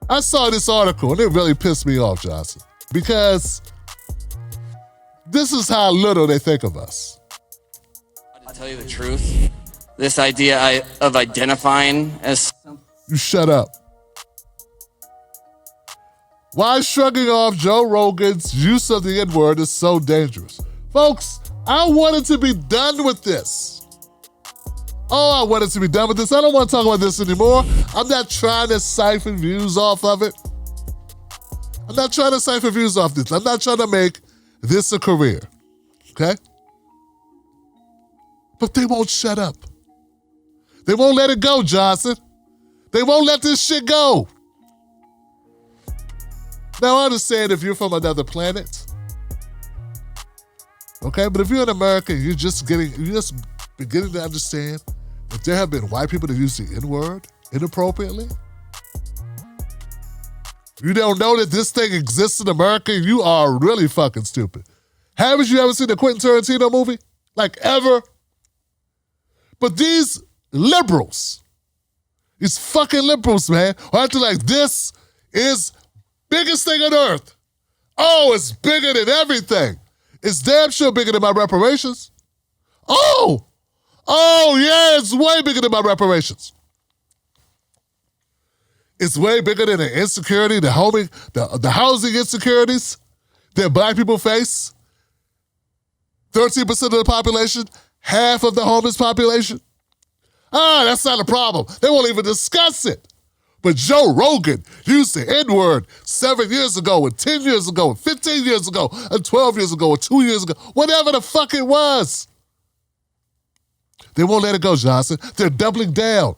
I saw this article and it really pissed me off, Johnson, because this is how little they think of us. To tell you the truth, this idea of identifying as... You shut up. Why shrugging off Joe Rogan's use of the N-word is so dangerous? Folks, I wanted to be done with this. Oh, I wanted to be done with this. I don't want to talk about this anymore. I'm not trying to siphon views off of it. I'm not trying to siphon views off this. I'm not trying to make this a career. Okay? But they won't shut up. They won't let it go, Johnson. They won't let this shit go. Now, I understand if you're from another planet, okay? But if you're in America, you're just beginning to understand that there have been white people that use the N-word inappropriately. You don't know that this thing exists in America? You are really fucking stupid. Haven't you ever seen a Quentin Tarantino movie? Like, ever? But these liberals, these fucking liberals, man, are acting like this is biggest thing on earth. Oh, it's bigger than everything. It's damn sure bigger than my reparations. Oh, yeah, it's way bigger than my reparations. It's way bigger than the insecurity, the housing insecurities that black people face. 13% of the population, half of the homeless population. That's not a problem. They won't even discuss it. But Joe Rogan used the N-word 7 years ago, and 10 years ago, and 15 years ago, and 12 years ago, and 2 years ago, whatever the fuck it was. They won't let it go, Johnson. They're doubling down.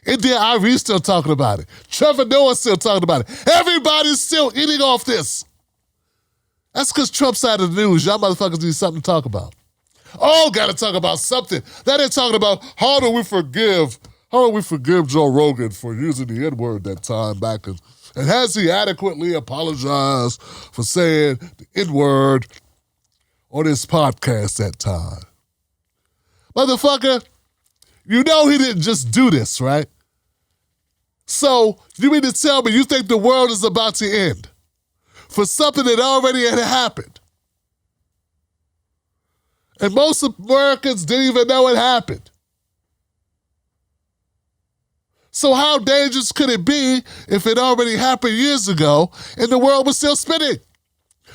India Irie's still talking about it. Trevor Noah's still talking about it. Everybody's still eating off this. That's because Trump's side of the news. Y'all motherfuckers need something to talk about. Oh, gotta talk about something. That ain't talking about how do we forgive Joe Rogan for using the N-word that time back? And has he adequately apologized for saying the N-word on his podcast that time? Motherfucker, you know he didn't just do this, right? So you mean to tell me you think the world is about to end for something that already had happened? And most Americans didn't even know it happened. So how dangerous could it be if it already happened years ago and the world was still spinning?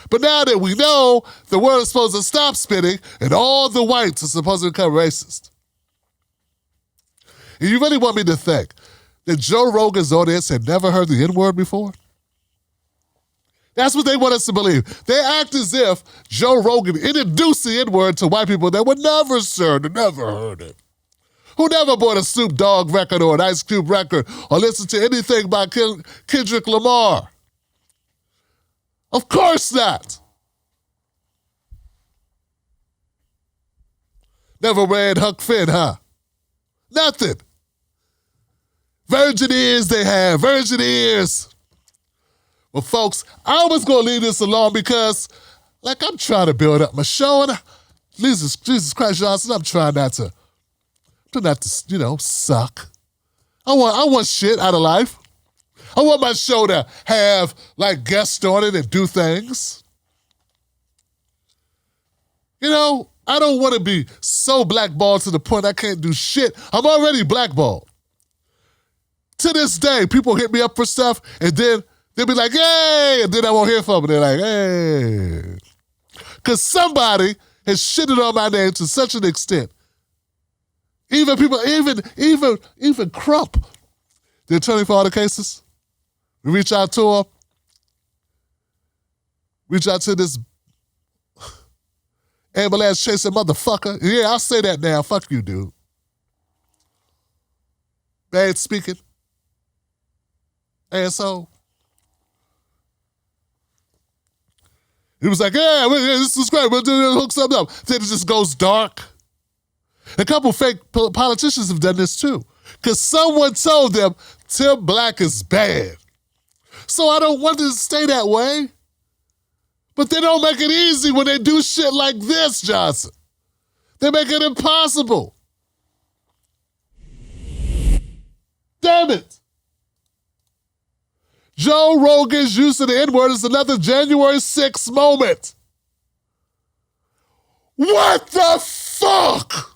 But now that we know the world is supposed to stop spinning and all the whites are supposed to become racist. And you really want me to think that Joe Rogan's audience had never heard the N-word before? That's what they want us to believe. They act as if Joe Rogan introduced the N-word to white people that were never heard it. Who never bought a Snoop Dogg record or an Ice Cube record or listened to anything by Kendrick Lamar? Of course not. Never read Huck Finn, huh? Nothing. Virgin ears they have, virgin ears. Well, folks, I was going to leave this alone because, I'm trying to build up my show, and Jesus Christ, Johnson, I'm trying not to, suck. I want shit out of life. I want my show to have, guests on it and do things. I don't want to be so blackballed to the point I can't do shit. I'm already blackballed. To this day, people hit me up for stuff, and then they'll be like, hey, and then I won't hear from them. They're like, hey. Because somebody has shitted on my name to such an extent. Even people, even Crump, the attorney for all the cases, we reach out to him, reach out to this ambulance chasing motherfucker. Yeah, I'll say that now. Fuck you, dude. Bad speaking. Asshole. He was like, yeah, this is great. We'll hook something up. Then it just goes dark. A couple fake politicians have done this too. Because someone told them Tim Black is bad. So I don't want it to stay that way. But they don't make it easy when they do shit like this, Johnson. They make it impossible. Damn it. Joe Rogan's use of the N-word is another January 6th moment. What the fuck?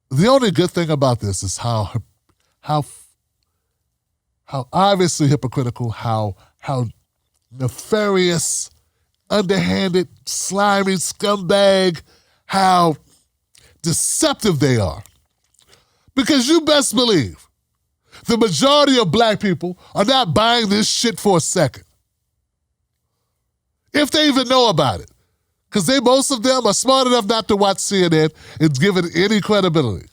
The only good thing about this is how obviously hypocritical, how nefarious, underhanded, slimy scumbag, how deceptive they are. Because you best believe the majority of black people are not buying this shit for a second. If they even know about it. Because most of them are smart enough not to watch CNN and give it any credibility.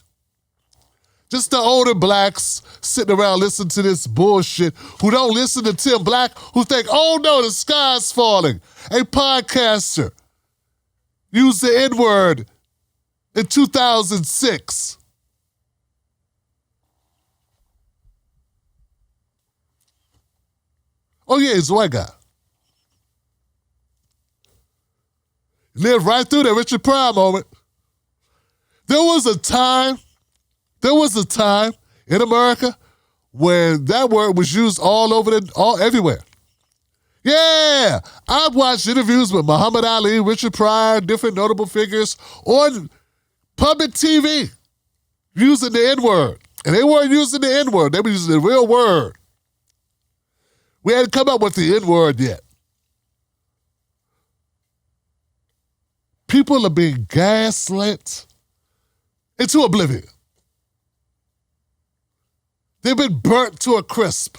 Just the older blacks sitting around listening to this bullshit who don't listen to Tim Black, who think, oh no, the sky's falling. A podcaster used the N-word in 2006. Oh yeah, he's a white guy. Lived right through that Richard Pryor moment. There was a time in America where that word was used everywhere. Yeah, I've watched interviews with Muhammad Ali, Richard Pryor, different notable figures on public TV using the N-word. And they weren't using the N-word, they were using the real word. We hadn't come up with the N-word yet. People are being gaslit into oblivion. They've been burnt to a crisp.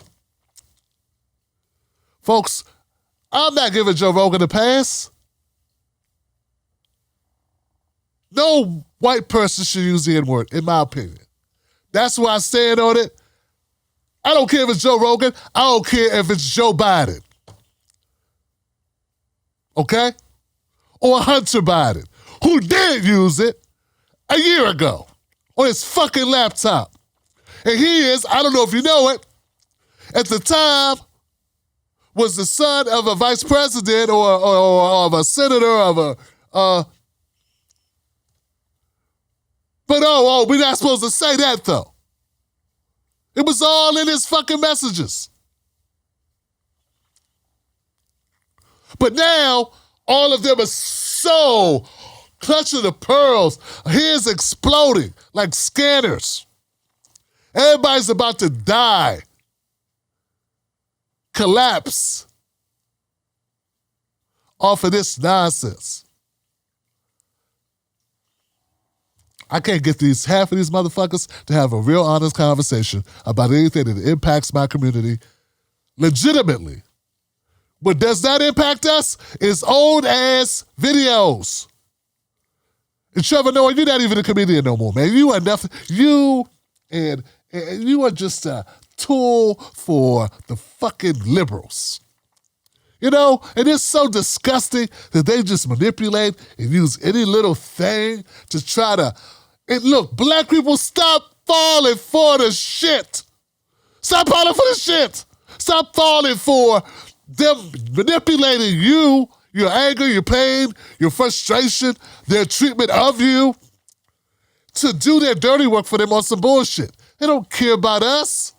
Folks, I'm not giving Joe Rogan a pass. No white person should use the N-word, in my opinion. That's why I stand on it. I don't care if it's Joe Rogan. I don't care if it's Joe Biden. Okay? Or Hunter Biden, who did use it a year ago on his fucking laptop. And he is, I don't know if you know it, at the time was the son of a vice president or of a senator but we're not supposed to say that though. It was all in his fucking messages. But now, all of them are so clutching the pearls. His exploding like scanners. Everybody's about to die. Collapse off of this nonsense. I can't get half of these motherfuckers to have a real honest conversation about anything that impacts my community legitimately. What does not impact us is old ass videos. And Trevor Noah, you're not even a comedian no more, man. You are nothing. You are just a tool for the fucking liberals. You know, and it's so disgusting that they just manipulate and use any little thing to try to. And look, black people, stop falling for the shit. Stop falling for the shit. Stop falling for them manipulating you, your anger, your pain, your frustration, their treatment of you to do their dirty work for them on some bullshit. They don't care about us.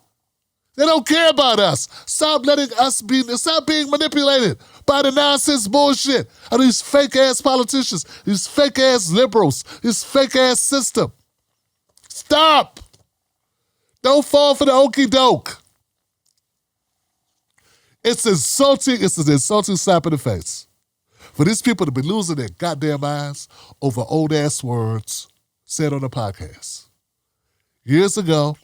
They don't care about us. Stop being manipulated by the nonsense bullshit of these fake-ass politicians, these fake-ass liberals, this fake-ass system. Stop. Don't fall for the okie doke. It's insulting. It's an insulting slap in the face for these people to be losing their goddamn minds over old-ass words said on a podcast. Years ago,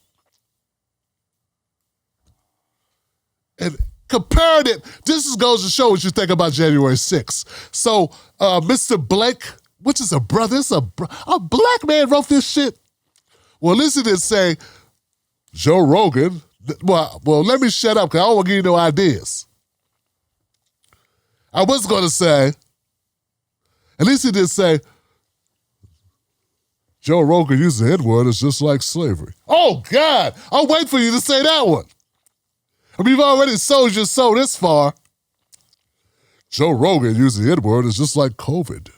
and compared it, this goes to show what you think about January 6th. So, Mr. Blake, which is a brother, a black man wrote this shit. Well, listen to it say, Joe Rogan, well, let me shut up because I don't want to give you no ideas. I was going to say, at least he did say, Joe Rogan using the N-word is just like slavery. Oh, God, I'll wait for you to say that one. I mean, you've already sold your soul this far. Joe Rogan using the N-word is just like COVID.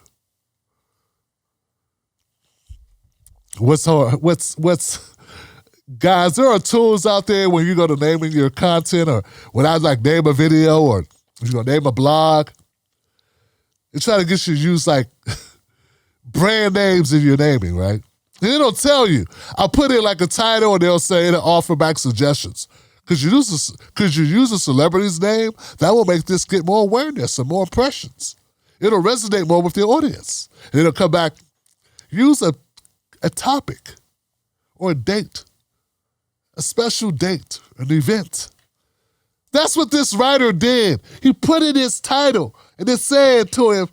Guys, there are tools out there when you're going to name in your content, or when I like name a video, or you're going to name a blog. They try to get you to use like brand names in your naming, right? And it'll tell you. I'll put in like a title and they'll say it'll offer back suggestions. Could you use a celebrity's name? That will make this get more awareness and more impressions. It'll resonate more with the audience. And it'll come back, use a topic or a date, a special date, an event. That's what this writer did. He put in his title and it said to him,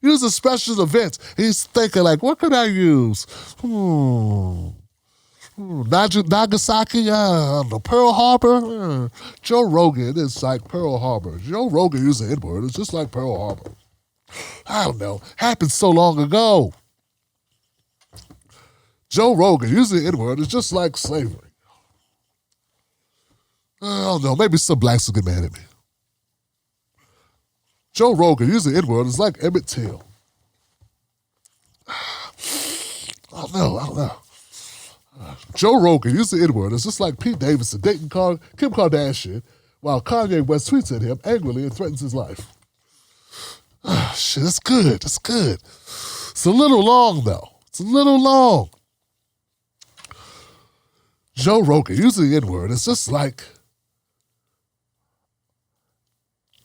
use a special event. He's thinking like, what could I use? Nagasaki, Pearl Harbor. Joe Rogan is like Pearl Harbor. Joe Rogan using the N-word. It's just like Pearl Harbor. I don't know. Happened so long ago. Joe Rogan using the N-word is just like slavery. I don't know. Maybe some blacks will get mad at me. Joe Rogan using the N-word is like Emmett Till. I don't know. Joe Rogan using the N-word is just like Pete Davidson dating Kim Kardashian while Kanye West tweets at him angrily and threatens his life. Shit, that's good. That's good. It's a little long, though. It's a little long. Joe Rogan using the N-word is just like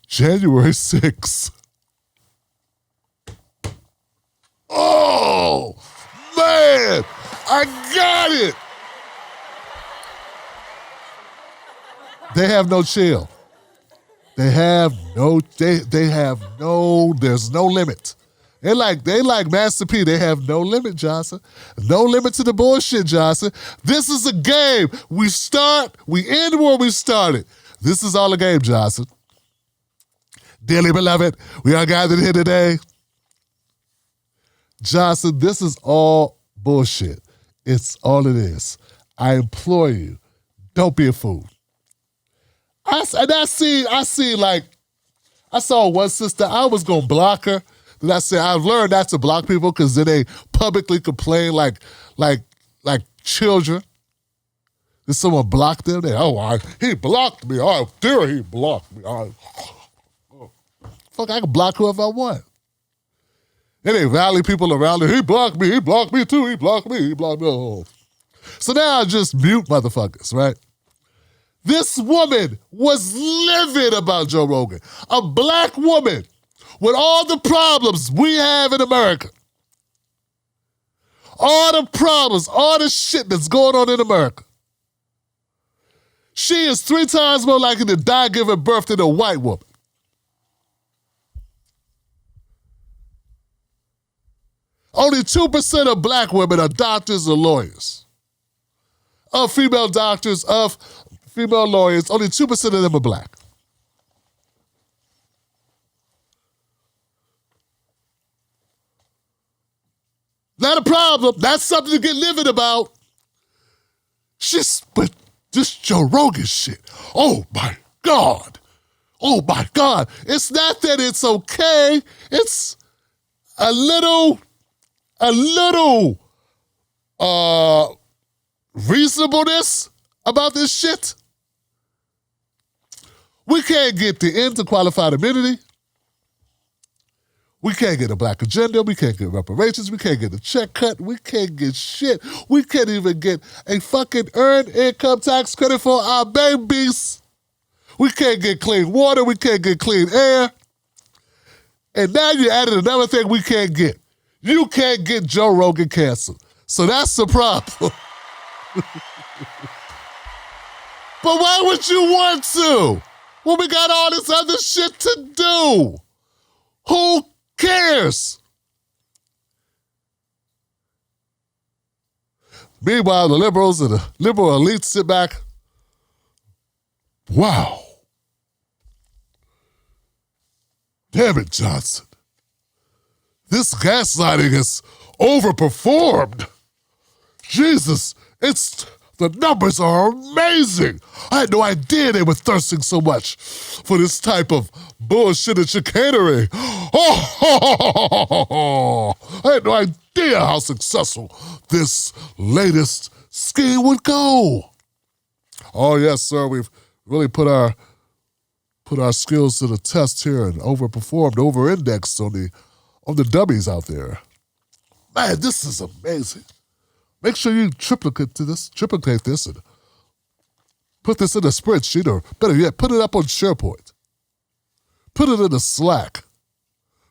January 6th. Oh, man, I got it. They have no chill. There's no limit. They like Master P. They have no limit, Johnson. No limit to the bullshit, Johnson. This is a game. We start, we end where we started. This is all a game, Johnson. Dearly beloved, we are gathered here today. Johnson, this is all bullshit. It's all it is. I implore you, don't be a fool. I saw one sister, I was going to block her. Then I said, I've learned not to block people because then they publicly complain like children. Then someone blocked them. He blocked me. Oh, dear, he blocked me. Fuck, I can block whoever I want. Then they rally people around it. He blocked me too. He blocked me. Oh. So now I just mute motherfuckers, right? This woman was livid about Joe Rogan. A black woman with all the problems we have in America. All the problems, all the shit that's going on in America. She is 3 times more likely to die giving birth than a white woman. Only 2% of black women are doctors or lawyers. Of female doctors, of female lawyers, only 2% of them are black. Not a problem. That's something to get livid about. But this Joe Rogan shit, oh my God. Oh my God. It's not that it's okay. It's a little reasonableness about this shit. We can't get the end to qualified immunity. We can't get a black agenda. We can't get reparations. We can't get a check cut. We can't get shit. We can't even get a fucking earned income tax credit for our babies. We can't get clean water. We can't get clean air. And now you added another thing we can't get. You can't get Joe Rogan canceled. So that's the problem. But why would you want to? When we got all this other shit to do. Who cares? Meanwhile, the liberals and the liberal elites sit back. Wow. Damn it, Johnson. This gaslighting is overperformed. Jesus, it's The numbers are amazing. I had no idea they were thirsting so much for this type of bullshit and chicanery. Oh, I had no idea how successful this latest scheme would go. Oh, yes, sir. We've really put our skills to the test here and overperformed, over-indexed on the dummies out there. Man, this is amazing. Make sure you triplicate this, and put this in a spreadsheet, or better yet, put it up on SharePoint. Put it in a Slack.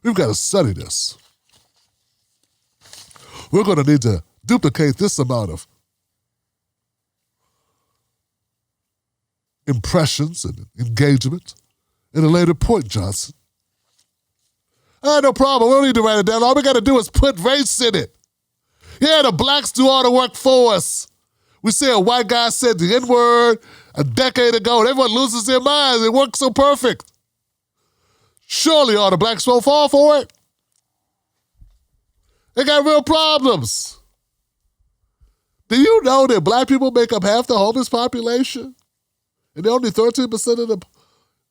We've got to study this. We're going to need to duplicate this amount of impressions and engagement at a later point, Johnson. No problem. We don't need to write it down. All we got to do is put race in it. Yeah, the blacks do all the work for us. We say a white guy said the N-word a decade ago, and everyone loses their minds. It works so perfect. Surely all the blacks won't fall for it. They got real problems. Do you know that black people make up half the homeless population? And they're only 13% of the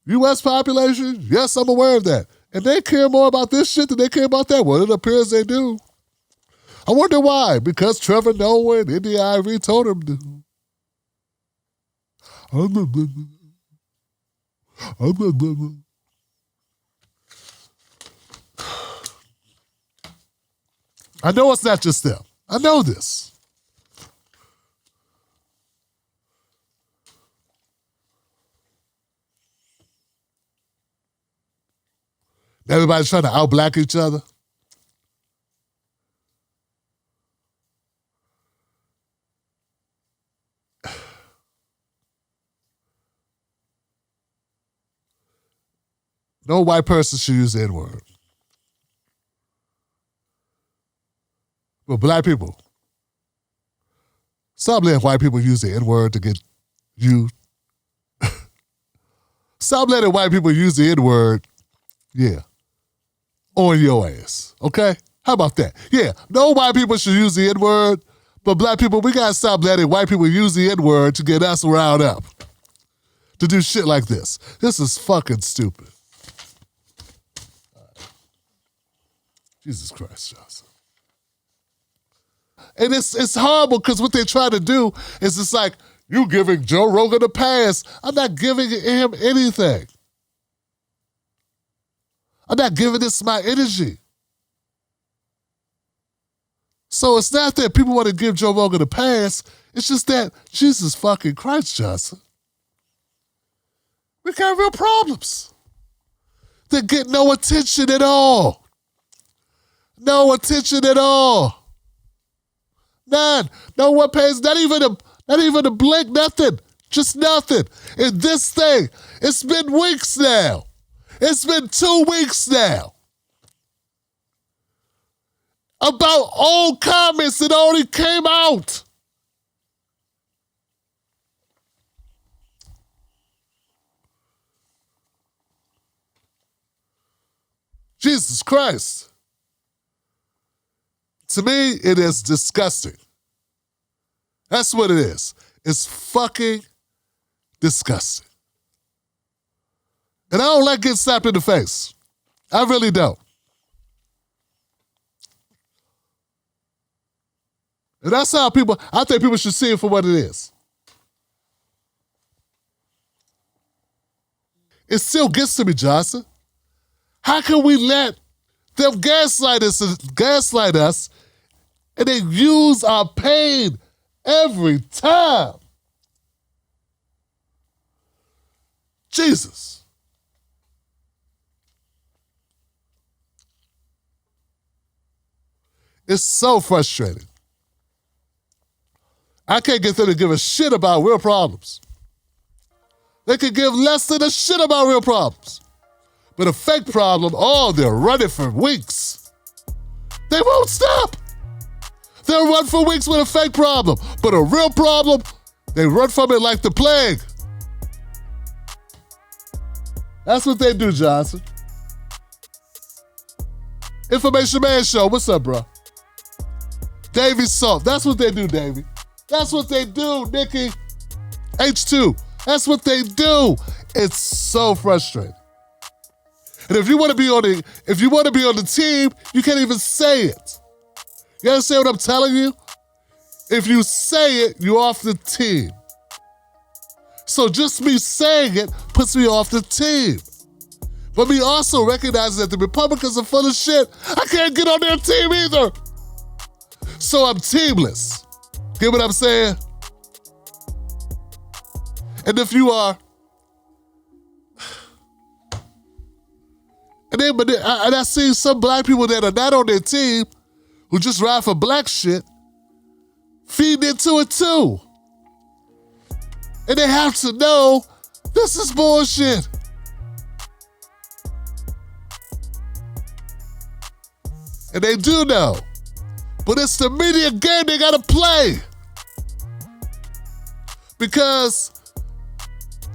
U.S. population? Yes, I'm aware of that. And they care more about this shit than they care about that. Well, it appears they do. I wonder why. Because Trevor Noah and India Ivory told him to. I know it's not just them. I know this. Everybody's trying to out-black each other. No white person should use the N-word. But black people, stop letting white people use the N-word to get you. Stop letting white people use the N-word, on your ass, okay? How about that? Yeah, no white people should use the N-word, but black people, we gotta stop letting white people use the N-word to get us riled up. To do shit like this. This is fucking stupid. Jesus Christ, Johnson. And it's horrible because what they try to do is it's like, you giving Joe Rogan a pass. I'm not giving him anything. I'm not giving this my energy. So it's not that people want to give Joe Rogan a pass. It's just that, Jesus fucking Christ, Johnson. We got real problems. They get no attention at all. No attention at all. None. No one pays, not even a blink, nothing. Just nothing. And this thing, it's been weeks now. It's been 2 weeks now. About old comments that already came out. Jesus Christ. To me, it is disgusting. That's what it is. It's fucking disgusting. And I don't like getting slapped in the face. I really don't. And that's how I think people should see it for what it is. It still gets to me, Johnson. How can we let them gaslight us, and they use our pain every time? Jesus. It's so frustrating. I can't get them to give a shit about real problems. They could give less than a shit about real problems. But a fake problem, they're running for weeks. They won't stop. They'll run for weeks with a fake problem. But a real problem, they run from it like the plague. That's what they do, Johnson. Information Man Show. What's up, bro? Davey Salt. That's what they do, Davey. That's what they do, Nikki. H2. That's what they do. It's so frustrating. And if you want to be on the team, you can't even say it. You understand what I'm telling you? If you say it, you're off the team. So just me saying it puts me off the team. But me also recognizing that the Republicans are full of shit, I can't get on their team either. So I'm teamless. Get what I'm saying? And if you are, and I see some black people that are not on their team who just ride for black shit, feeding into it too. And they have to know this is bullshit. And they do know. But it's the media game they gotta play. Because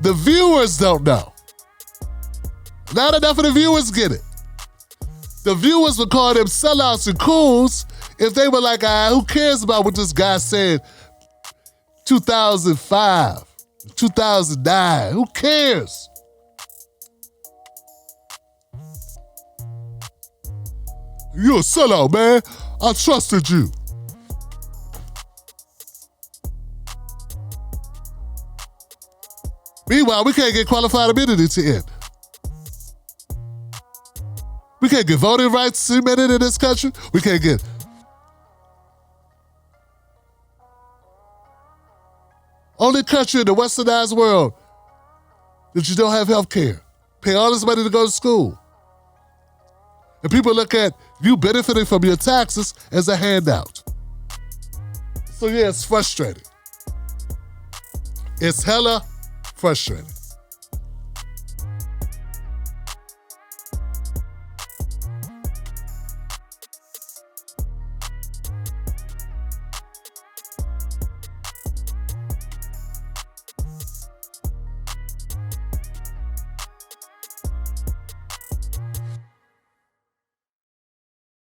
the viewers don't know. Not enough of the viewers get it. The viewers would call them sellouts and cools if they were like, who cares about what this guy said 2005, 2009, who cares? You're a sellout, man. I trusted you. Meanwhile, we can't get qualified immunity to end. We can't get voting rights cemented in this country. We can't get... Only country in the westernized world that you don't have health care. Pay all this money to go to school. And people look at you benefiting from your taxes as a handout. So yeah, it's frustrating. It's hella frustrating.